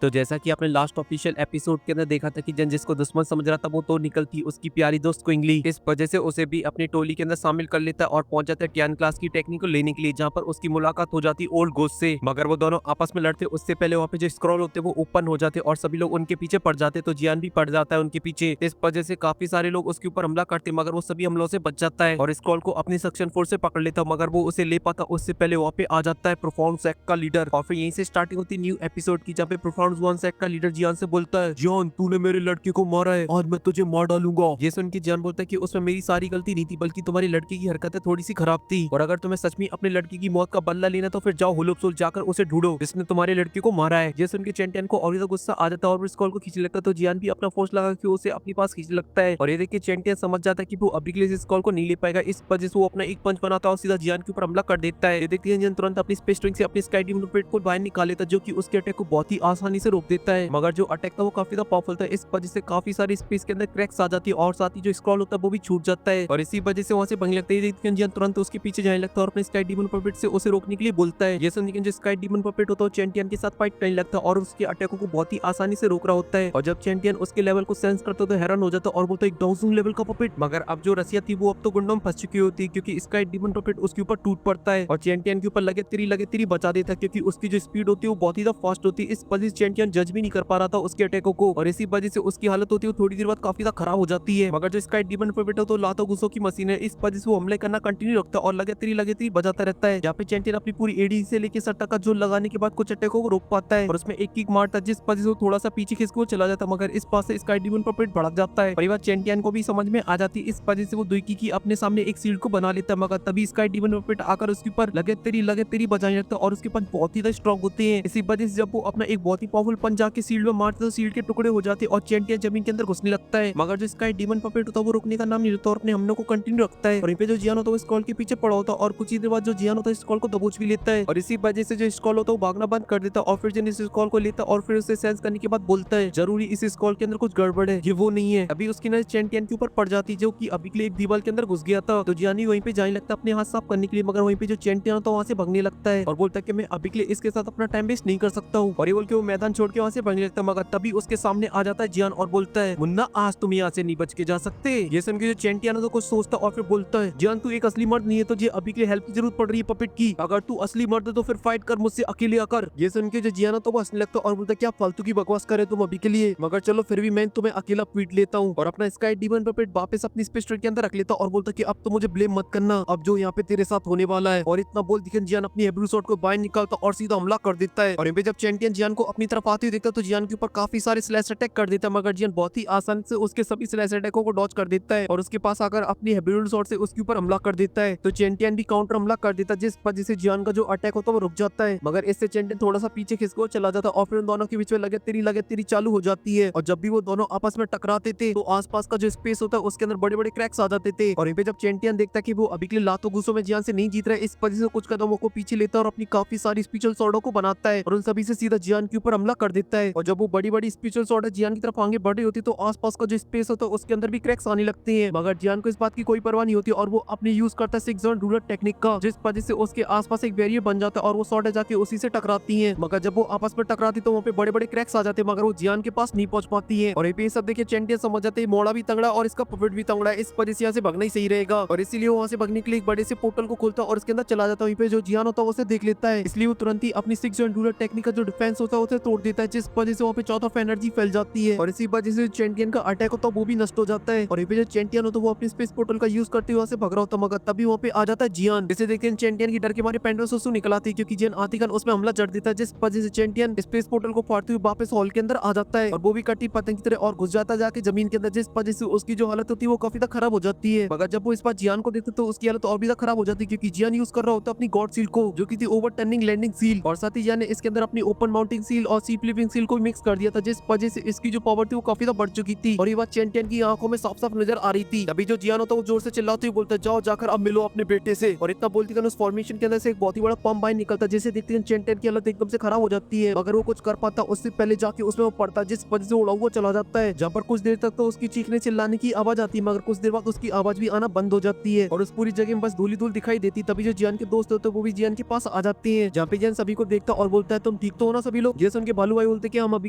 तो जैसा कि आपने लास्ट ऑफिशियल एपिसोड के अंदर देखा था कि जन जिसको दुश्मन समझ रहा था वो तो निकलती उसकी प्यारी दोस्त क्विंगली। इस वजह से उसे भी अपनी टोली के अंदर शामिल कर लेता है और पहुंच जाता है टियान क्लास की टेक्निक को लेने के लिए, जहां पर उसकी मुलाकात हो जाती ओल्ड गोस्ट से। मगर वो दोनों आपस में लड़ते उससे पहले वहाँ पे जो स्क्रॉल होते वो ओपन हो जाते और सभी लोग उनके पीछे पड़ जाते, तो जियान भी पड़ जाता है उनके पीछे। इस वजह से काफी सारे लोग उसके ऊपर हमला करते मगर वो सभी हमलों से बच जाता है और स्क्रॉल को अपनी सेक्शन फोर्स से पकड़ लेता है, मगर वो उसे ले पाता उससे पहले वहाँ पे आ जाता है प्रोफाउंड सेक्ट का लीडर। और फिर यहीं से स्टार्टिंग होती है न्यू एपिसोड की, जहाँ पे प्रोफाउंड वन सेक्ट का लीडर जियान से बोलता है, जियान तूने मेरे लड़के को मारा है, आज मैं तुझे मार डालूंगा। ये सुन के जियान बोलता है कि उसमें मेरी सारी गलती नहीं थी, बल्कि तुम्हारी लड़की की हरकतें थोड़ी सी खराब थी, और अगर तुम्हें सच में अपने लड़की की मौत का बदला लेना तो फिर जाओ हुलुपसुल जाकर उसे ढूंढो जिसने तुम्हारे लड़के को मारा है। ये सुन के चेंटियन को और गुस्सा आ जाता है और इस कॉल को खींचने लगता है, तो जियान भी अपना फोर्स लगा के उसे अपने पास खींचने लगता है। और ये देख के चेंटियन समझ जाता है कि वो अभी के लिए इस कॉल को नहीं ले पाएगा, इस वजह से वो अपना एक पंच बनाता है और सीधा जियान के ऊपर हमला कर देता है। ये देखते हैं जियान तुरंत अपनी स्पेस स्ट्रिंग से अपनी स्काई डीमन पेट को बाहर निकाल लेता है, जो कि उसके अटैक को बहुत ही आसानी से रोक देता है। मगर जो अटैक था वो काफी ज्यादा पावरफुल था, इस वजह से काफी सारी स्पेस के अंदर क्रैक्स आ जाती है और साथ ही जो स्क्रॉल होता है वो भी छूट जाता है और इसी वजह से वहां से भगने लगता है। देखते हैं जियान तुरंत उसके पीछे जाने लगता है और अपने स्काई डीमन पपेट से उसे रोकने के लिए बोलता है। ये सुन के जो स्काई डीमन पपेट होता है चैंटियन के साथ फाइट करने लगता है और उसके अटैकों को बहुत ही आसानी से रोक रहा होता है। और जब चैंटियन उसके लेवल को सेंस करता है तो हैरान हो जाता है और बोलता है 1000 लेवल का पपेट। मगर अब जो रसिया थी वो अब तो गुंडों में फंस चुकी होती है, क्योंकि स्काई डीमन पपेट उसके ऊपर टूट पड़ता है और चैंटियन के ऊपर लगे तिरी बचा देता है, क्योंकि उसकी जो स्पीड होती है वो बहुत ही फास्ट होती है। इस वजह से चैंटियन जज भी नहीं कर पा रहा था उसके अटैकों को और इसी वजह से उसकी हालत होती है थोड़ी देर बाद काफी ज्यादा खराब हो जाती है। मगर जो स्काई डीमन पपेट है तो लातों गुस्सों की मशीन है, इस वजह से वो हमले करना कंटिन्यू रखता है और लगातार बजाता रहता है, जहाँ पे चैंटियन अपनी पूरी एडी से लेके सर तक का जोर लगाने के बाद कुछ अटैकों को रोक पाता है और उसमें एक किक मारता है, जिस वजह से वो थोड़ा सा पीछे खिसक वो चला जाता है। मगर इस पास से स्काई डीमन पपेट भड़क जाता है और ये बात चैंटियन को भी समझ में आ जाती है, इस वजह से वो दुईकी की अपने सामने एक शील्ड को बना लेता है। मगर तभी स्काई डीमन पपेट आकर उसके ऊपर लगे तेरी बजाने लगता है और उसके पंच बहुत ही स्ट्रॉन्ग होते हैं। इसी वजह से जब वो अपना एक बहुत ही पावरफुल पंच जाके शील्ड में मारता है तो शील्ड के टुकड़े हो जाते हैं और चैंटियन जमीन के अंदर घुसने लगता है। मगर जो स्काई डीमन पपेट होता है वो रुकने का नाम नहीं लेता और अपने हमलों को कंटिन्यू रखता है और यहाँ पे जो जियान होता है वो स्क्रॉल के पीछे पड़ा होता है और कुछ ही देर बाद जो जियान होता है स्क्रॉल को दबोच भी लेता है और इसी वजह से जो स्क्रॉल होता है वो भागना बंद कर देता है और फिर जिन इस स्क्रॉल को लेता है और फिर उसे सेंस करने के बाद बोलता है, जरूरी इस स्क्रॉल के अंदर कुछ गड़बड़ है, ये वो नहीं है। अभी उसकी नजर चैंटियन के ऊपर पड़ जाती है जो कि अभी के लिए एक दीवार के अंदर घुस गया था, तो जियान वहीं पे जाने लगता है अपने हाथ साफ करने के लिए। मगर वहीं पे जो चैंटियन होता है वहां से भागने लगता है और बोलता है कि मैं अभी के लिए इसके साथ अपना टाइम वेस्ट नहीं कर सकता हूँ, और ये बोल के वो मैदान छोड़ के वहां से भागने लगता है। मगर तभी उसके सामने आ जाता है जियान और बोलता है, मुन्ना आज तुम यहाँ से नहीं बच के जा सकते। ये सुन के जो चैंटियन है तो कुछ सोचता और फिर बोलता है, जियान तू एक असली मर्द नहीं है, तुझे अभी के लिए हेल्प की जरूरत पड़ रही है पपेट की, अगर तू असली मर्द है तो फिर फाइट कर मुझसे अकेले आकर। ये सुन के जो जियान है तो वो हंसने लगता है और बोलता है, क्या फालतू की बकवास करे तुम अभी के लिए, मगर चलो फिर भी मैं तुम्हें अकेला पीट लेता हूँ। और अपना स्काई डीमन पपेट वापस अपनी स्पेस के अंदर रख लेता और बोलता कि अब तो मुझे ब्लेम मत करना, अब जो यहाँ पे तेरे साथ होने वाला है। और इतना बोल दिखन जियान अपनी हेब्रू शॉट को बाहर निकालता और सीधा हमला कर देता है और यहाँ पे जब चैंटियन जियान को अपनी तरफ आते हुए देखता तो जियान के ऊपर काफी सारे स्लैश अटैक कर देता है, मगर जियान बहुत ही आसानी से उसके सभी स्लैश अटैकों को डॉज कर देता है और उसके पास आकर अपनी हेब्रू शॉट से उसके ऊपर हमला कर देता है। तो चैंटियन भी काउंटर हमला कर देता है, जिस वजह से जियान का जो अटैक होता है वो रुक जाता है। मगर इससे चैंटियन थोड़ा सा पीछे खिसको चला जाता है और फिर उन दोनों के बीच में लगे तेरी चालू हो जाती है और जब भी वो दोनों आपस में टकराते थे तो आसपास का जो स्पेस होता है उसके अंदर बड़े बड़े क्रैक्स आ जाते थे। और यहाँ पे जब चैंटियन देखता है कि वो अभी के लिए लातों गुस्सों में जियान से नहीं जीत रहा है, इस वजह से कुछ कदमों को पीछे लेता है और अपनी काफी सारी स्पेशल सॉर्डों को बनाता है और उन सभी से सीधा जियान के ऊपर हमला कर देता है। और जब वो बड़ी बड़ी स्पेशल सॉर्ड जियान की तरफ आगे बढ़ रही होती तो आसपास का जो स्पेस होता है उसके अंदर भी क्रैक्स आने लगते हैं, मगर जियान को इस बात की कोई परवाह नहीं होती और वो अपने यूज करता है 6 जॉन रूलर टेक्निक का, जिस वजह से उसके आसपास एक बैरियर बन जाता है और वो सॉर्ड जाके उसी से टकराती है। मगर जब वो आपस में टकराती तो वहाँ पे बड़े बड़े क्रैक्स आ जाते हैं, मगर वो जियान के पास नहीं पहुंच पाती है। और ये सब देखिए चैंटियन समझ जाते हैं मोड़ा भी तंगड़ा और इसका पपेट भी तंगड़ा है, इस वजह से यहाँ से भगना ही सही रहेगा और इसीलिए वहाँ से भगने के लिए एक बड़े से पोर्टल को खोलता है और इसके अंदर चला जाता है। वहीं पे जो जियान होता है उसे देख लेता है, इसलिए वो तुरंत ही अपनी 6 जॉइंट रूलर टेक्निक का जो डिफेंस होता है उसे तोड़ देता है, जिस वजह से वहाँ पे चौथा ऑफ एनर्जी फैल जाती है और इसी वजह से चैंटियन का अटैक होता है वो भी नष्ट हो जाता है। और यहाँ पे जो चैंटियन होता है वो अपनी स्पेस पोर्टल का यूज करते हुए वहाँ से भग रहा होता है, मगर तभी वहाँ पे आ जाता है जियान, जिसे देखते हैं चैंटियन की डर के मारे पेंडोसोसु निकल आती है, क्योंकि जियान आतिकन उसमें हमला जड़ देता है, जिस वजह से चैंटियन स्पेस पोर्टल को फाड़ते हुए वापस हॉल के अंदर आ जाता है और वो भी कटी पतंग की तरह और घुस जाता है जाके जमीन के अंदर, जिस वजह से उसकी जो हालत होती है वो काफी ज्यादा खराब हो जाती है। मगर जब वो इस बार जियान को देखते तो उसकी हालत और भी ज्यादा खराब हो जाती है, क्योंकि जियान यूज कर रहा होता है अपनी गॉड सील को, जो की थी ओवर टर्निंग लैंडिंग सील, और साथ ही जियान ने इसके अंदर अपनी ओपन माउंटिंग सील और सी फ्लिपिंग सील को मिक्स कर दिया था, जिस वजह से इसकी जो पावर थी वो काफी ज्यादा बढ़ चुकी थी और ये बात चैंटियन की आंखों में साफ साफ नजर आ रही थी। अभी जो जियान होता है वो जोर से चिल्लाते हुए बोलता है, जाओ जाकर अब मिलो अपने बेटे से। और इतना बोलती है उस फॉर्मेशन के अंदर से एक बहुत ही बड़ा पंप बाहर निकलता है, जिसे देखते हैं चैंटियन की हालत एकदम से खराब हो जाती है, मगर वो कुछ कर पाता उससे पहले जाके उसमें वो पड़ता है, जिस वजह से उड़ा हुआ चला जाता है, जहाँ पर कुछ देर तक तो उसकी चीखने चिल्लाने की आवाज आती है, मगर कुछ देर बाद उसकी आवाज भी आना बंद हो जाती है और उस पूरी जगह में बस धूल ही धूल दिखाई देती। तभी जो जियान के दोस्त होते हैं वो भी जियान के पास आ जाते हैं, जहाँ पे जियान सभी को देखता और बोलता है, तुम ठीक तो हो ना सभी लोग। ये सुन के के भालू भाई बोलते कि हम अभी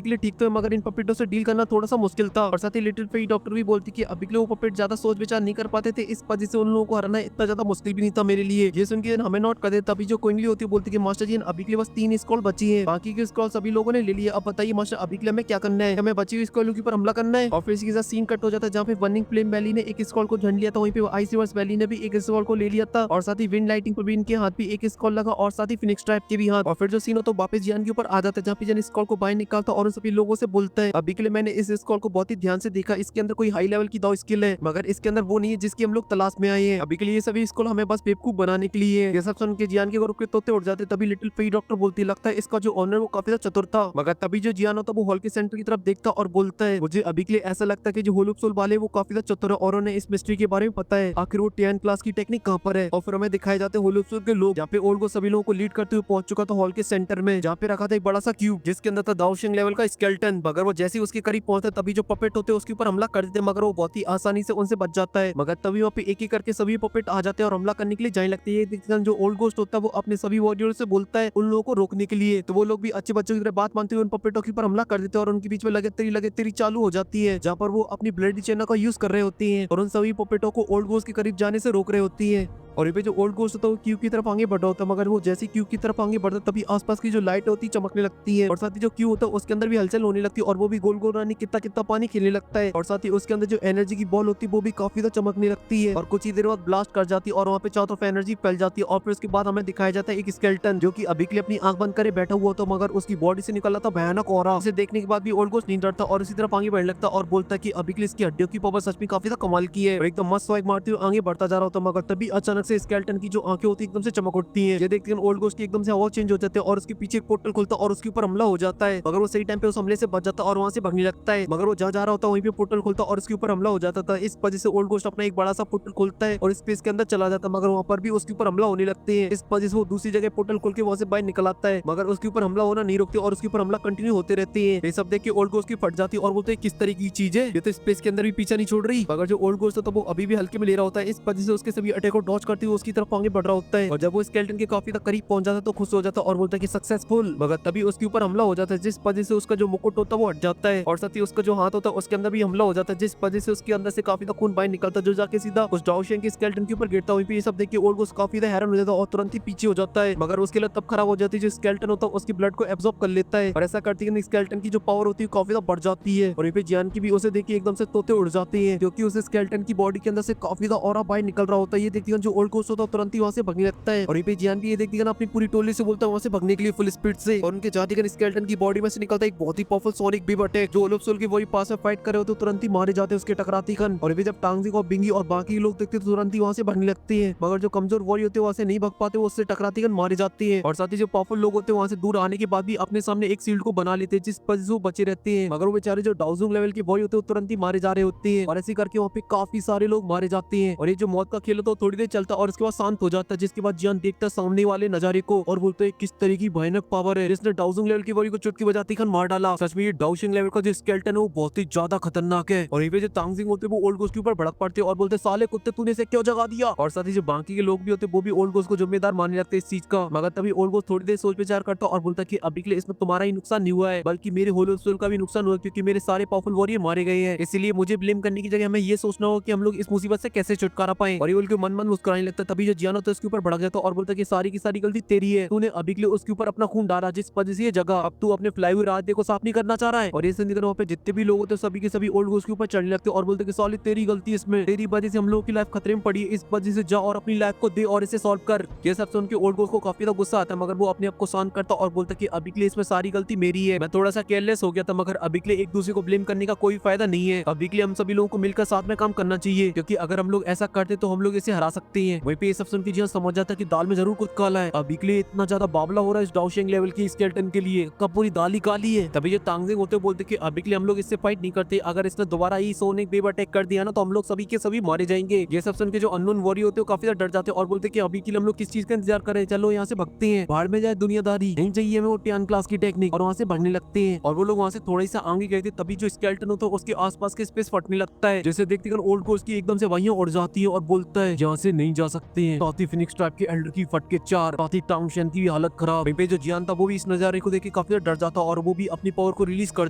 के लिए ठीक तो है, मगर इन पपेटों से डील करना थोड़ा सा मुश्किल था। और साथ ही लिटिल फेई डॉक्टर भी बोलती कि अभी के लिए वो पपेट ज्यादा सोच विचार नहीं कर पाते थे, इस वजह से उन लोगों को हराना इतना ज्यादा मुश्किल भी नहीं था मेरे लिए। ये सुन के हमें नोट कर दे, तभी जो क्विंगली होती है बोलती कि मास्टर जी अभी के लिए बस 3 स्क्रॉल बची है, बाकी के स्क्रॉल सभी लोगों ने ले लिए। अब बताइए मास्टर अभी के लिए हमें क्या करना है, हमें बची हुई स्क्रॉलों के ऊपर हमला करना है। और फिर इसी के साथ सीन कट हो जाता है जहाँ पे बर्निंग फ्लेम वैली ने एक स्क्रॉल को झंड लिया था, वहीं पे आइसवर्स वैली ने भी एक स्क्रॉल को ले लिया था। और साथ ही विंड लाइटिंग पर भी इनके हाथ भी एक स्क्रॉल लगा, और साथ ही फिनिक्स ट्राइब के भी हाथ। और फिर जो सीन हो तो वापस जियान के ऊपर आ जाता है, जहाँ पे जियान स्क्रॉल को बाहर निकालता और उन सभी लोगों से बोलता है अभी के लिए मैंने इस स्क्रॉल को बहुत ही ध्यान से देखा, इसके अंदर कोई हाई लेवल की दो स्किल है, मगर इसके अंदर वो नहीं है जिसकी हम लोग तलाश में आए हैं। अभी के लिए ये सभी स्क्रॉल हमें बस बेवकूफ बनाने के लिए है। ये सब सुन के जियान के ग्रुप के तोते उड़ जाते, तभी लिटिल फेई डॉक्टर बोलती लगता है इसका जो ऑनर वो काफी ज्यादा चतुर था। मगर तभी जो जियान होता वो हॉल के सेंटर की तरफ देखता और बोलता है मुझे अभी के लिए ऐसा लगता है कि जो होलुपसोल वाले वो काफी ज्यादा चतुर है और उन्हें इस मिस्ट्री के बारे में पता है, आखिर वो 10 क्लास की टेक्निक कहाँ पर है। और फिर हमें दिखाए जाते हैं होलुपसोल के लोग, जहाँ पे ओल्ड को सभी लोगों को लीड करते हुए पहुंच चुका था हॉल के सेंटर में, जहाँ पे रखा था एक बड़ा सा क्यूब जिसके अंदर था दाओशिंग लेवल का स्केलेटन। मगर वो जैसे ही उसके करीब पहुंचता तभी जो पपेट होते उसके ऊपर हमला कर देते, मगर वो बहुत ही आसानी से उनसे बच जाता है। मगर तभी वहाँ पे एक एक करके सभी पपेट आ जाते हैं और हमला करने के लिए जाने लगते हैं। जो ओल्ड गोस्ट होता है वो अपने सभी वॉरियर से बोलता है उन लोगों को रोकने के लिए, तो वो लोग भी अच्छे बच्चों की तरह बात मानते हुए उन पपेटों के ऊपर हमला कर देते हैं और उनके बीच में लगातारी चालू हो जाती है, जहाँ पर वो अपनी ब्लडी चैनल का यूज कर रहे होती हैं और उन सभी पपेटों को ओल्ड गोस्ट के करीब जाने से रोक रहे होती है। और ये पे जो ओल्ड गोस्ट होता है वो क्यूब की तरफ आगे बढ़ रहा होता है, मगर वो जैसे क्यूब की तरफ आगे बढ़ता है तभी आसपास की जो लाइट होती है चमकने लगती है, और साथ ही जो क्यूब होता है उसके अंदर भी हलचल होने लगती है और वो भी गोल गोल रानी कितना कितना पानी खेलने लगता है। और साथ ही उसके अंदर जो एनर्जी की बॉल होती है वो भी काफी ज्यादा चमकने लगती है और कुछ ही देर बाद ब्लास्ट कर जाती है और वहाँ पे चारों तरफ एनर्जी फैल जाती है। और फिर उसके बाद हमें दिखाया जाता है एक स्केलेटन जो कि अभी के लिए अपनी आंख बंद करे बैठा हुआ था, मगर उसकी बॉडी से निकला था भयानक ऑरा। इसे देखने के बाद भी ओल्ड गोस्ट नहीं डरता और इसी तरफ आगे बढ़ने लगता और बोलता है कि अभी के लिए इसकी हड्डियों की पावर सच में काफी ज्यादा कमाल की है, और एकदम मस्त स्वाइग मारते हुए आगे बढ़ता जा रहा होता। मगर तभी अचानक से स्केलेटन की जो आंखें होती है एकदम से चमक उठती हैं। ये देखते हैं ओल्ड गोस्ट की एकदम से हवा चेंज हो जाती है और उसके पीछे एक पोर्टल खुलता है और उसके ऊपर हमला हो जाता है, मगर वो सही टाइम पे उस हमले से बच जाता है और वहां से भागने लगता है। मगर वो जहाँ जा रहा होता है वहीं पे पोर्टल खुलता है और उसके ऊपर हमला हो जाता था। इस वजह से ओल्ड गोस्ट अपना एक बड़ा सा पोर्टल खोलता है और स्पेस के अंदर चला जाता है, मगर वहाँ पर भी उसके ऊपर हमला होने लगते हैं। इस वजह से वो दूसरी जगह पोर्टल खोल के वहां से बाहर निकल आता है, मगर उसके ऊपर हमला होना नहीं रुकते और उसके ऊपर हमला कंटिन्यू होते रहते हैं। ये सब देख के ओल्ड गोस्ट की फट जाती है और बोलते हैं किस तरह की चीज है, ये तो स्पेस के अंदर भी पीछा नहीं छोड़ रही। मगर जो ओल्ड गोस्ट होता है वो अभी भी हल्के में ले रहा होता है, इस वजह से उसके सभी अटैक को डॉज करते हुए उसकी तरफ आगे बढ़ रहा होता है। और जब वो स्केलेटन के काफी करीब पहुंच जाता है तो खुश हो जाता है और बोलता है कि सक्सेसफुल। मगर तभी उसके ऊपर हमला हो जाता है जिस वजह से उसका जो मुकुट होता है वो हट जाता है और साथ ही उसका जो हाथ होता है उसके अंदर भी हमला हो जाता है, जिस वजह से उसके अंदर से काफी खून बाहर निकलता है जो जाके सीधा उस डाओशिंग के स्केलेटन के ऊपर गिरता है। ये सब देख के ओल्ड गोस्ट काफी हैरान हो जाता है और तुरंत ही पीछे हो जाता है, मगर उसके लिए तब खराब हो जाती है जो स्केलेटन होता है उसकी ब्लड को एब्जॉर्ब कर लेता है और ऐसा करते ही स्केलेटन की जो पावर होती है काफी बढ़ जाती है। और ये पे जियान की भी उसे देख के एकदम से तोते उड़ जाते हैं क्योंकि उस स्केलेटन की बॉडी के अंदर से काफी ऑरा बाहर निकल रहा होता है। ये देखते जो ओल्ड गोस्ट होता है तुरंत ही वहां से भागने लगता है और ये पे जियान भी ये देखते अपनी पूरी टोली से बोलता है वहां से भागने के लिए फुल स्पीड से, और उनके जातिगन स्केलेटन की बॉडी में से निकलता है एक बहुत ही पावरफुल सोनिक बीम अटैक जो ओलुपसोल के वही पास में फाइट कर रहे होते तुरंत ही मारे जाते हैं उसके टकराती खन। और जब टांगजिंग और बिंगी और बाकी लोग देखते तो तुरंत ही वहां से भागने लगते हैं, मगर जो कमजोर वॉरी होते हैं वहां से नहीं भाग पाते, वो उससे टकराती खन मारे जाते हैं। और साथ ही जो पावरफुल लोग होते हैं वहां से दूर आने के बाद भी अपने सामने एक शील्ड को बना लेते हैं जिस वजह से वो बचे रहते हैं, मगर वो बेचारे जो डाउजिंग लेवल के वॉरी होते हैं तुरंत ही मारे जा रहे होते हैं और ऐसे करके वहाँ पे काफी सारे लोग मारे जाते हैं। और ये जो मौत का खेल होता है थोड़ी देर चलता और उसके बाद शांत हो जाता है, जिसके बाद जियान देखता है सामने वाले नजारे को और बोलते हैं किस तरह की भयानक पावर है जिसने डाउजिंग लेवल की वॉरी को चुटकी बजाती खन मार डाला। सच में ये डाउजिंग लेवल का जो स्केलेटन है वो बहुत ही ज्यादा खतरनाक है। और ये जो तांगजिंग होते हैं वो ओल्ड गोस्ट के ऊपर भड़क पड़ते हैं और बोलते साले कुत्ते तूने इसे क्यों जगा दिया। और साथ ही जो बाकी के लोग भी होते हैं वो भी ओल्ड गोस्ट को जिम्मेदार मानने लगते हैं इस चीज का, मगर तभी ओल्ड गोस्ट थोड़ी देर सोच विचार करता और बोलता कि अभी के लिए इसमें तुम्हारा ही नुकसान नहीं हुआ है बल्कि मेरे होलोसोल का भी नुकसान हुआ क्योंकि मेरे सारे पावरफुल वॉरियर मारे गए हैं, इसलिए मुझे ब्लेम करने की जगह हमें ये सोचना हो कि हम लोग इस मुसीबत से कैसे छुटकारा पाए। और ये बोल के मन मन मुस्कुराने लगता है, तभी जो जियान होता है उसके ऊपर भड़क जाता और बोलता कि सारी की सारी गलती तेरी है, तूने अभी के लिए उसके ऊपर अपना खून डाला जिस वजह से ये जगह अब तू अपने फ्लाई हुए रास्ते को साफ नहीं करना चाह रहा है। और ये सुनकर वहाँ पे जितने भी लोग होते हैं सभी के सभी ओल्ड गोस्ट के ऊपर चढ़ने लगते और बोलते कि साली तेरी गलती इसमें, तेरी वजह से हम लोगों की लाइफ खतरे में पड़ी है, इस वजह से जा और अपनी लाइफ को दे और इसे सॉल्व कर। ये सब सुन के ओल्ड गोस्ट को काफी ज्यादा गुस्सा आता है, मगर वो अपने आप को शांत करता और बोलता कि अभी के लिए इसमें सारी गलती मेरी है, मैं थोड़ा सा केयरलेस हो गया था, मगर अभी के लिए एक दूसरे को ब्लेम करने का कोई फायदा नहीं है। अभी के लिए हम सभी लोगों को मिलकर साथ में काम करना चाहिए क्योंकि अगर हम लोग ऐसा करते तो हम लोग इसे हरा सकते हैं। वहीं पे ये सब सुन के जियान समझ जाता कि दाल में जरूर कुछ काला है, अभी के लिए इतना ज्यादा बावला हो रहा है इस डाउशिंग लेवल की स्केलेटन के लिए, कब पूरी दाल ही काली है। तभी जो तांगजिंग होते बोलते कि अभी के लिए हम लोग इससे फाइट नहीं करते, अगर इसने दोबारा ही सोनिक वेव अटैक कर दिया ना तो हम लोग सभी के सभी मारे जाएंगे। ये सब सुन के जो अननोन वॉरी होते हैं काफी ज्यादा डर जाते हैं और बोलते कि अभी के लिए हम लोग किस चीज का इंतजार करें, चलो यहाँ से भगते हैं, बाहर में जाए दुनियादारी, नहीं चाहिए हमें वो 10 क्लास की टेक्निक। और वहाँ से भागने लगते हैं और वो लोग वहाँ से थोड़ा सा आगे गए थे, तभी जो स्केलेटन होता है उसके आसपास के स्पेस फटने लगता है, जैसे देखते ओल्ड गोस्ट की एकदम से वहीं उड़ जाती है और बोलता है यहाँ से नहीं जा सकते हैं। साथ ही फिनिक्स ट्राइब के एल्डर की फटके 4, साथ ही टांग शेन की हालत खराब। वहीं पे जो जियान था वो भी इस नजारे को देख के काफी डर जाता और वो भी अपनी पावर को रिलीज कर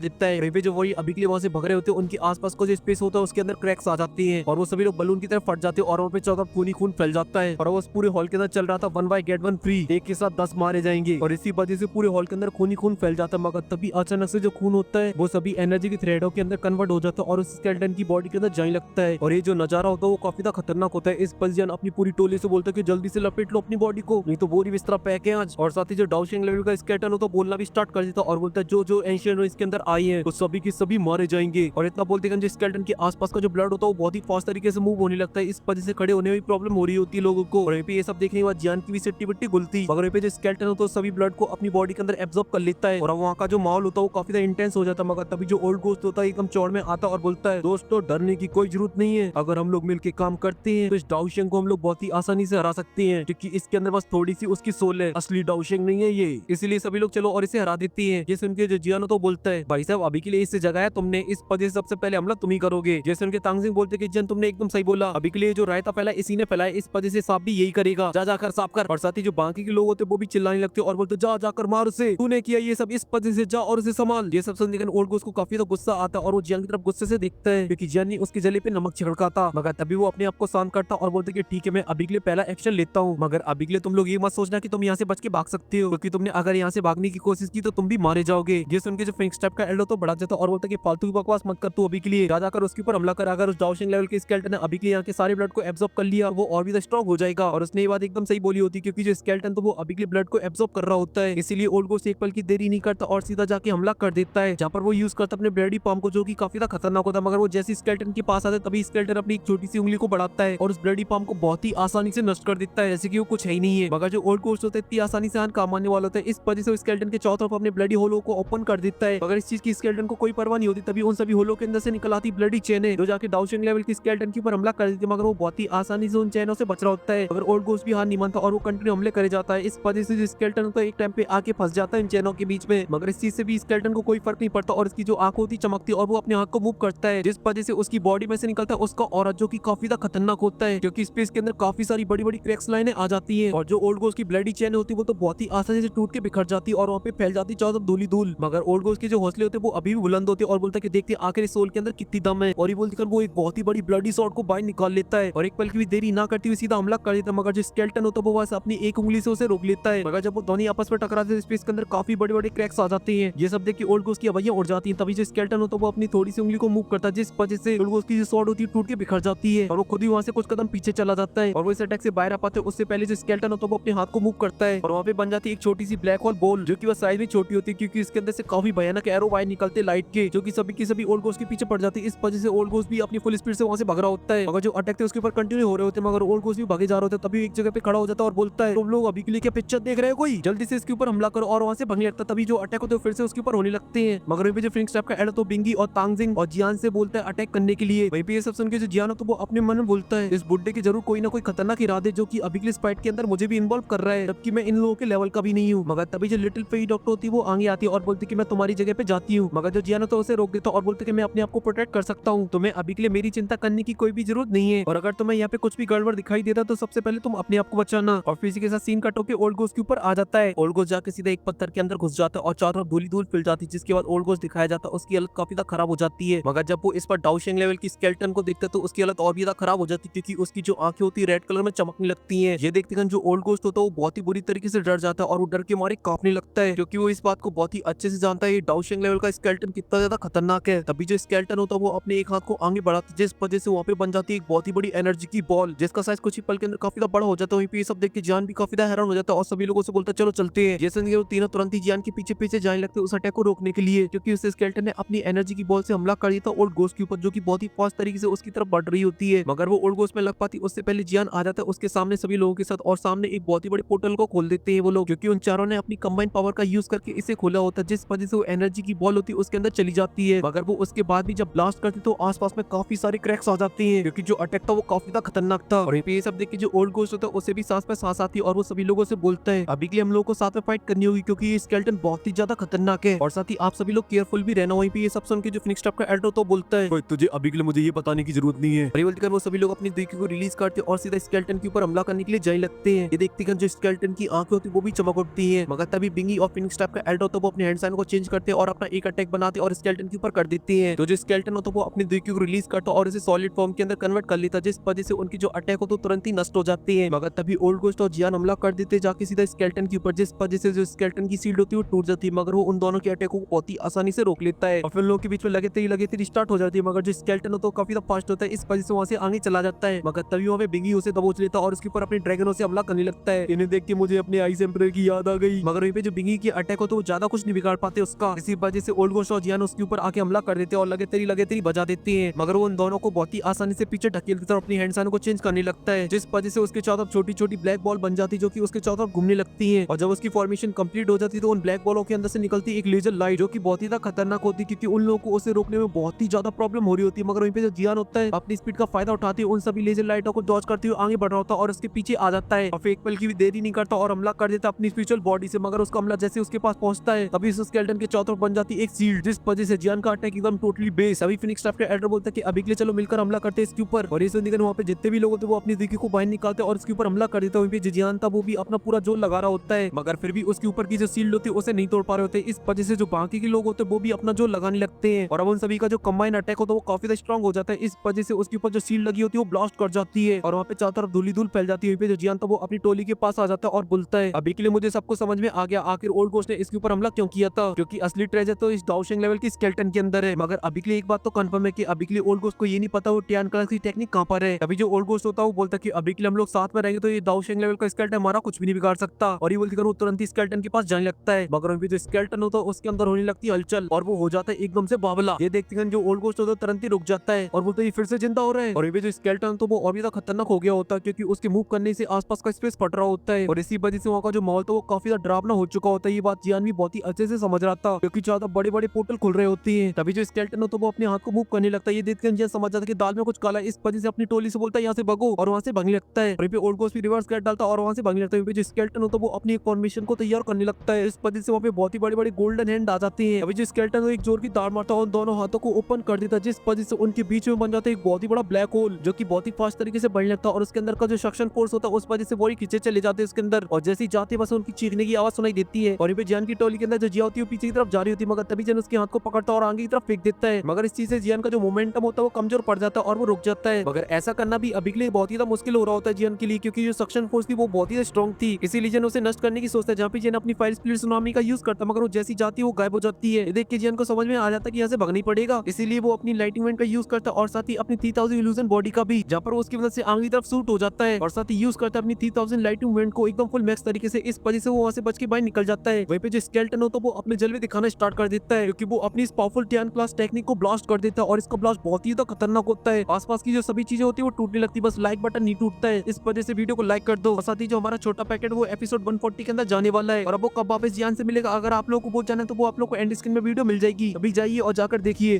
देता है। वहीं पे जो वही अभी के लिए वहां से भग रहे होते हैं उनके आसपास का जो स्पेस होता है उसके अंदर क्रैक्स आ जाती हैं और वो सभी लोग बलून की तरफ फट जाते हैं और वहाँ पे चारों तरफ खून ही खून फैल जाता है और वो पूरे हॉल के अंदर चल रहा था 1 बाय गेट 1 फ्री, एक के साथ 10 मारे जाएंगे और इसी वजह से पूरे हॉल के अंदर खून ही खून फैल जाता है। मगर तभी अचानक से जो खून होता है वो सभी एनर्जी के थ्रेडों के अंदर कन्वर्ट हो जाता है और उस स्केलेटन की बॉडी के अंदर जाने लगता है और ये जो नजारा होता है वो काफी खतरनाक होता है। इस पर जियान अपनी पूरी टोली से बोलता है कि जल्दी से लपेट लो अपनी बॉडी को, नहीं तो बोरी बिस्तरा पैक है आज। और साथ ही जो डाउशिंग लेवल का स्केलेटन होता है बोलना भी स्टार्ट कर देता और बोलता है जो जो एंशिएंट इसके अंदर आई है तो सभी के सभी मारे जाएंगे। और इतना बोलते हैं स्केलेटन के आसपास का जो ब्लड होता है वो बहुत ही फास्ट तरीके से मूव होने लगता है, इस वजह से खड़े होने में प्रॉब्लम हो रही होती है लोगों को। और वहीं पे ये सब देखने के बाद जियान की भी सिट्टी बिट्टी गुलती, मगर वहीं पे जो स्केलेटन होता है सभी ब्लड को अपनी बॉडी के अंदर एब्जॉर्ब कर लेता है और वहाँ का जो माहौल होता है वो काफी ज्यादा इंटेंस हो जाता है। मगर तभी जो ओल्ड गोस्ट होता है एकदम चौड़ में आता और बोलता है दोस्तों डरने की कोई जरूरत नहीं है, अगर हम लोग मिलकर काम करते हैं तो इस डाउशिंग को हम लोग बहुत ही आसानी से हरा सकते हैं, क्योंकि इसके अंदर बस थोड़ी सी उसकी सोल है, असली डाउशिंग नहीं है ये, इसलिए सभी लोग चलो और इसे हरा देती है। जैसे उनके जो जियान तो बोलता है भाई साहब अभी के लिए इससे जगह है, तुमने इस वजह से सबसे पहले हमला तुम ही करोगे। जैसे उनके तांगजिंग बोलते कि जियान तुमने एकदम सही बोला, अभी के लिए जो रायता फैला इसी ने फैलाया, इस वजह से साफ भी यही करेगा, जा जाकर साफ कर। और साथ ही जो बाकी के लोग होते वो भी चिल्लाने लगते और बोलते जा जाकर मार उसे, तूने किया ये सब इस वजह से, जा और उसे संभाल। ये सब सुनकर ओल्ड गोस्ट को काफी गुस्सा आता और वो जियान की तरफ गुस्से से देखता है क्योंकि जियान ने उसके जले पे नमक छिड़का था। मगर तभी वो अपने आप को शांत करता और बोलते कि ठीक है मैं अभी के लिए पहला एक्शन लेता हूँ, मगर अभी के लिए तुम लोग ये मत सोचना कि तुम यहाँ से बच के भाग सकते हो, क्योंकि तुमने अगर यहाँ से भागने की कोशिश की तो तुम भी मारे जाओगे। ये सुन के जो फिनिक्स टाइप का एल्डर तो बढ़ा जाता और बोलता कि फालतू की बकवास मत कर, तू अभी के लिए जा जाकर उसके ऊपर हमला कर, अगर उस डाउशिंग लेवल के स्केलेटन ने अभी के लिए यहाँ के सारे ब्लड को एब्जॉर्ब कर लिया वो और भी स्ट्रॉन्ग हो जाएगा। और उसने ये बात एकदम सही बोली होती क्योंकि जो स्केलेटन तो वो अभी के लिए ब्लड को एब्जॉर्ब कर रहा होता है, इसीलिए ओल्ड गोस्ट एक पल की देरी नहीं करता और सीधा जाके हमला कर देता है, जहाँ पर वो यूज करता अपने ब्लडी पाम को जो की काफी खतरनाक होता है। मगर वो जैसे स्केलेटन के पास आता है तभी स्केलेटन अपनी एक छोटी सी उंगली को बढ़ाता है और उस ब्लडी पाम को बहुत ही आसानी से नष्ट कर देता है, जैसे कि वो कुछ है ही नहीं है। मगर जो ओल्ड गोस्ट होता है इतनी आसानी से काम आने वाला होता है, इस वजह से स्केलेटन के चारों तरफ अपने ब्लडी होलो को ओपन कर देता है। मगर इस चीज की स्केलेटन को कोई परवाह नहीं होती, तभी उन सभी होलो के अंदर से निकल आती ब्लडी चेन है जो जाके डाउशिंग लेवल की स्केलेटन के ऊपर हमला कर देती है। मगर वो बहुत ही आसानी से उन चैनों से बच रहा होता है, मगर ओल्ड गोस्ट भी हार नहीं मानता और वो कंटिन्यू हमले करे जाता है। इस वजह से जो स्केलेटन होता है एक टाइम पे आके फंस जाता है इन चैनों के बीच में, मगर इस चीज से भी स्केलेटन को कोई फर्क नहीं पड़ता और इसकी जो आंख होती चमकती और वो अपने आंख को मूव करता है, जिस वजह से उसकी बॉडी में से निकलता है उसका ऑरा जो की काफी खतरनाक होता है, क्योंकि स्पेस के अंदर काफी सारी बड़ी बड़ी क्रैक्स लाइनें आ जाती है और जो ओल्ड गोस्ट की ब्लडी चेन होती है वो तो बहुत ही आसानी से टूट के बिखर जाती है और वहाँ पे फैल जाती चारों तरफ धूल ही धूल। मगर ओल्ड गोस्ट के जो हौसले होते हैं वो अभी भी बुलंद होते हैं और बोलता है कि देखते आखिर इस सोल के अंदर कितनी दम है, और ये बोलते वो एक बहुत ही बड़ी ब्लडी शॉट को बाहर निकाल लेता है और एक पल की भी देरी ना करती हुई सीधा हमला कर देता है। मगर जो स्केलेटन होता है वो बस अपनी एक उंगली से उसे रोक लेता है, मगर जब वो दोनों आपस में टकराते हैं स्पेस के अंदर काफी बड़े बड़े क्रैक्स आ जाते हैं। ये सब देख के ओल्ड गोस्ट की हवाइयां उड़ जाती हैं। तभी जो स्केलेटन होता है वो अपनी थोड़ी सी उंगली को मूव करता है, जिस वजह से ओल्ड गोस्ट की जो शॉट होती है टूट के बिखर जाती है और वो खुद ही वहां से कुछ कदम पीछे चला जाता है और वो इस अटैक से बाहर आ पाते हैं उससे पहले जो स्केलेटन होता है वो अपने हाथ को मूव करता है और वहाँ पे बन जाती है एक छोटी सी ब्लैक होल बॉल जो कि वह साइज में छोटी होती है, क्योंकि इसके अंदर से काफी भयानक एरो वायर निकलते लाइट के जो कि सभी की सभी ओल्ड गोस्ट के पीछे पड़ जाती है। इस वजह से ओल्ड गोस्ट भी अपनी फुल स्पीड से वहां से भाग रहा होता है, मगर जो अटैक थे उसके ऊपर कंटिन्यू हो रहे होते हैं, मगर ओल्ड गोस्ट भी भागे जा रहे होते हैं। तभी एक जगह पे खड़ा हो जाता है और बोलता है तुम लोग अभी के लिए क्या पिक्चर देख रहे हो, कोई जल्दी से इसके ऊपर हमला करो, और वहां से भागने लगता है। तभी जो अटैक होते हैं फिर से उसके ऊपर होने लगते हैं, मगर वहीं पे जो फिनिक्स टाइप का एल्डर तो बिंगी और तांगजिंग और जियान से बोलता है अटैक करने के लिए। वहीं पे ये सब सुन के जो जियान तो वो अपने मन में बोलता है इस बुड्ढे के जरूर कोई ना कोई खतरनाक इरादे जो कि अभी के लिए इस फाइट के अंदर मुझे भी इन्वॉल्व कर रहा है, जबकि मैं इन लोगों के लेवल का भी नहीं हूँ। मगर तभी जो लिटिल फेई डॉक्टर होती है वो आगे आती है और बोलती कि मैं तुम्हारी जगह पे जाती हूँ, मगर जो जियान तो उसे रोक देता और बोलते कि मैं अपने आप को प्रोटेक्ट कर सकता हूँ, तुम्हें अभी के लिए मेरी चिंता करने की कोई भी जरूरत नहीं है, और अगर तुम्हें यहाँ पे कुछ भी गड़बड़ दिखाई देता तो सबसे पहले तुम अपने आप को बचाना। और फिर इसी के साथ सीन कट होकर ओल्ड गोस्ट के ऊपर आ जाता है। ओल्ड गोस्ट जाके सीधा एक पत्थर के अंदर घुस जाता है और चारों तरफ धूली धूल फिल जाती है, जिसके बाद ओल्ड गोस्ट दिखाया जाता है उसकी हालत काफी खराब हो जाती है। मगर जब वो इस पर डाउशिंग लेवल की स्केलेटन को देखता है तो उसकी हालत और भी ज्यादा खराब हो जाती है, क्योंकि उसकी जो आंखें होती है रेड कलर में चमकने लगती है। ये देखते जो ओल्ड गोस्ट होता है वो बहुत ही बुरी तरीके से डर जाता है और वो डर के मारे कांपने लगता है, क्योंकि वो इस बात को बहुत ही अच्छे से जानता है ये डाउशिंग लेवल का स्केलेटन कितना ज्यादा खतरनाक है। तभी जो स्केलेटन होता है वो अपने एक हाथ को आगे बढ़ाता है, जिस वजह से वहाँ पे बन जाती है एक बहुत ही बड़ी एनर्जी की बॉल, जिसका साइज कुछ ही पल के अंदर काफी बड़ा हो जाता है। वहीं पे ये सब देख के जान भी काफी हैरान हो जाता है और सभी लोगों से बोलता है चलो चलते हैं। जैसे वो तीनों तुरंत ही जान के पीछे पीछे जाने लगते हैं उस अटैक को रोकने के लिए, क्योंकि उस स्केलेटन ने अपनी एनर्जी की बॉल से हमला कर दिया था ओल्ड गोस्ट के ऊपर, जो की बहुत ही फास्ट तरीके से उसकी तरफ बढ़ रही होती है। मगर वो ओल्ड गोस्ट में लग पाती उससे पहले जियान आ जाता है उसके सामने सभी लोगों के साथ, और सामने एक बहुत ही बड़े पोर्टल को खोल देते हैं वो लोग, क्योंकि उन चारों ने अपनी कंबाइन पावर का यूज करके इसे खोला होता है, जिस वजह से वो एनर्जी की बॉल होती है उसके अंदर चली जाती है। मगर वो उसके बाद भी जब ब्लास्ट करती तो आसपास में काफी सारे क्रैक्स आ जाते हैं, क्योंकि जो अटैक था वो काफी खतरनाक था। और ये सब देख के जो ओल्ड गोस्ट होता है उसे भी सांस पे सांस आती है और वो सभी लोगों से बोलता है अभी के लिए हम लोगों को साथ में फाइट करनी होगी, क्योंकि ये स्केलेटन बहुत ही ज्यादा खतरनाक है और साथ ही आप सभी लोग केयरफुल भी रहना। वहीं पे ये सब सुन के जो फिनिक्स टाइप का एल्डर तो बोलता है तुझे अभी के लिए मुझे ये बताने की जरूरत नहीं है। वो सभी लोग अपनी देखी को रिलीज करते और सीधा स्केलेटन के ऊपर हमला करने के लिए जाने लगते हैं। ये देखते हैं जो स्केलेटन की आंखें होती है वो भी चमक उठती है, मगर तभी बिंगी और फिनिक्स टाइप का एल्डो तो वो अपने हैंड साइन को चेंज करते हैं और अपना एक अटैक बनाते और स्केलेटन के ऊपर कर देते हैं। तो जो स्केलेटन होता है वो अपनी दुखी को रिलीज करता और इसे सॉलिड फॉर्म के अंदर कन्वर्ट कर लेता, जिस वजह से उनकी जो अटैक हो तो तुरंत ही नष्ट हो जाती है। मगर तभी ओल्ड गोस्ट और जियान हमला कर देते जाके सीधा स्केलेटन के ऊपर, जिस वजह से जो स्केलेटन की शील्ड होती है वो टूट जाती है, मगर वो उन दोनों के अटैक को बहुत ही आसानी से रोक लेता है और फिर लोगों के बीच में लगे स्टार्ट हो जाती है। मगर जो स्केलेटन होता है काफी फास्ट होता है, इस वजह से वहां से आगे चला जाता है। मगर तभी वहां पे बिंगी उसे दबोच लेता है और उसके ऊपर अपने ड्रैगनों से हमला करने लगता है। इन्हें देख के मुझे अपने आइस एम्परर की याद आ गई। मगर वहीं पे जो बिंगी की अटैक हो तो वो ज्यादा कुछ नहीं बिगाड़ पाते उसका, इसी वजह से ओल्ड गोस्ट और जियान उसके ऊपर आके हमला कर देते हैं और लगे तेरी बजा देते हैं। मगर वो उन दोनों को बहुत ही आसानी से पीछे ढकेल देता है और अपनी हैंड साइन को चेंज करने लगता है, जिस वजह से उसके चारों तरफ छोटी छोटी ब्लैक बॉल बन जाती है जो कि उसके चारों तरफ घूमने लगती है। और जब उसकी फॉर्मेशन कंप्लीट हो जाती है तो उन ब्लैक बॉलों के अंदर से निकलती एक लेजर लाइट जो कि बहुत ही ज्यादा खतरनाक होती है, क्योंकि उन लोगों को उसे रोकने में बहुत ही ज्यादा प्रॉब्लम हो रही होती है। मगर वहीं पे जो जियान होता है अपनी स्पीड का फायदा उठाती है, उन सभी लेजर लाइटों को डॉज करते हुए आगे बढ़ रहा होता है और उसके पीछे आ जाता है और फिर एक पल की भी देरी नहीं करता और हमला कर देता अपनी स्पिरिचुअल बॉडी से। मगर उसका हमला जैसे उसके पास पहुंचता है तभी उस स्केलेटन के चारों तरफ बन जाती है एक शील्ड, जिस वजह से जियान का अटैक एकदम टोटली बेस। अभी फिनिक्स टाइप के एल्डर बोलता है कि अभी के लिए चलो मिलकर हमला करते हैं इसके ऊपर, और इस निकल वहाँ पे जितने भी लोग होते वो अपनी दिखी को बाहर निकालते और उसके ऊपर हमला कर देता है। वहीं पे जियान था वो भी अपना पूरा जोर लगा रहा होता है, मगर फिर भी उसके ऊपर की जो शील्ड होती है उसे नहीं तोड़ पा रहे होते। इस वजह से जो बाकी के लोग होते हैं वो भी अपना जोर लगाने लगते हैं और अब उन सभी का जो कंबाइन अटैक होता है वो काफी स्ट्रॉन्ग हो जाता है। इस वजह से उसके ऊपर जो शील्ड लगी होती है वो ब्लास्ट कर जाती है और वहाँ पे चारों तरफ धूली धूल फैल जाती है। वहीं पे जो जियान था वो अपनी टोली के पास आ जाता है और बोलता है अभी के लिए मुझे सबको समझ में आ गया आखिर ओल्ड गोस्ट ने इसके ऊपर हमला क्यों किया था, क्योंकि असली ट्रेजर तो इस डाउशिंग लेवल की स्केलेटन के अंदर है। मगर अभी के लिए एक बात तो कंफर्म है कि अभी के लिए ओल्ड गोस्ट को ये नहीं पता वो टियान क्लास की टेक्निक कहां पर है। अभी जो ओल्ड गोस्ट होता है वो बोलता है कि अभी के लिए हम लोग साथ में रहेंगे तो ये डाउशिंग लेवल का स्केलेटन हमारा कुछ भी नहीं बिगाड़ सकता, और ये बोलती वो तुरंत ही स्केलेटन के पास जाने लगता है। मगर अभी जो स्केलेटन होता है उसके अंदर होने लगती है हलचल और वो हो जाता है एकदम से बावला। ये देखते हैं जो ओल्ड गोस्ट होता है तुरंत ही रुक जाता है और बोलते फिर से जिंदा हो रहा है। और ये जो स्केलेटन तो वो और भी ज्यादा खतरनाक हो गया होता है, क्योंकि उसके मूव करने से आसपास का स्पेस फट रहा होता है और इसी वजह से वहाँ का जो माहौल था वो काफी ज्यादा डरावना हो चुका होता है। ये बात जियान भी बहुत ही अच्छे से समझ रहा था, क्योंकि ज्यादा बड़े बड़े पोर्टल खुल रहे होते हैं। तभी जो स्केलेटन होता है वो अपने हाथ को मूव करने लगता है। ये देखकर जियान समझ जाता है कि दाल में कुछ काला है, इस वजह से अपनी टोली से बोलता है यहाँ से भगो और वहाँ से भागने लगता है। और ओल्ड गोस्ट भी रिवर्स कर डालता है और वहाँ से भागने लगता है। जो स्केलेटन होता है वो अपनी एक फॉर्मेशन को तैयार करने लगता है, इस वजह से वहाँ पे बहुत ही बड़े बड़े गोल्डन हैंड आ जाते हैं। अभी जो स्केलेटन एक जोर की दाड़ मारता है और दोनों हाथों को ओपन कर देता है, जिस वजह से उनके बीच में बन जाता है एक बहुत ही बड़ा ब्लैक होल जो कि बहुत ही फास्ट तरीके से बढ़ने लगता है और उसके अंदर का जो सक्शन फोर्स होता है उस वजह से वो खींचे चले जाते हैं उसके अंदर, और जैसे ही जाते बस उनकी चीखने की आवाज सुनाई देती है। और ये जियान की टोली के अंदर जो जिया होती है पीछे की तरफ जा रही होती है, मगर तभी जन उसके हाथ को पकड़ता है और आगे की तरफ फेंक देता है। मगर इस चीज से जियान का जो मोमेंटम होता है वो कमजोर पड़ जाता है और वो रुक जाता है। मगर ऐसा करना भी अभी के लिए बहुत ही मुश्किल हो रहा होता है जियान के लिए, क्योंकि जो सक्शन फोर्स थी वो बहुत ही स्ट्रॉन्ग थी। इसीलिए जियान उसे नष्ट करने की सोचता है, जहाँ पे जियान अपनी फायर स्प्लिट सुनामी का यूज करता है, मगर वो जैसी जाती है वो गायब हो जाती है। देख के जियान को समझ में आ जाता है कि यहाँ से भागना ही पड़ेगा, इसीलिए वो अपनी लाइटिंग वेंट का यूज करता है और साथ ही अपनी 3000 इल्यूजन बॉडी का भी, जहाँ पर उसकी मदद से आगे की तरफ सूट हो जाता है और साथ ही यूज करता है अपनी 3000 लाइटिंग वेंट को एकदम फुल मैक्स तरीके से। इस वजह से वो वहाँ से बच के बाहर निकल जाता है। वहीं पे जो स्केलेटन हो तो वो अपने जलवे दिखाना स्टार्ट कर देता है, क्योंकि वो अपनी इस पावरफुल टियान क्लास टेक्निक को ब्लास्ट कर देता है और इसका ब्लास्ट बहुत ही खतरनाक होता है। आसपास की जो सभी चीजें होती है वो टूटने लगती है, बस लाइक बटन नहीं टूटता है। इस वजह से वीडियो को लाइक कर दो और साथ ही जो हमारा छोटा पैकेट वो एपिसोड 140 के अंदर जाने वाला है और अब वो कब वापस जियान से मिलेगा अगर आप लोगों को बहुत जाना है तो वो आप लोग को एंड स्क्रीन में वीडियो मिल जाएगी। अभी जाइए और जाकर देखिए।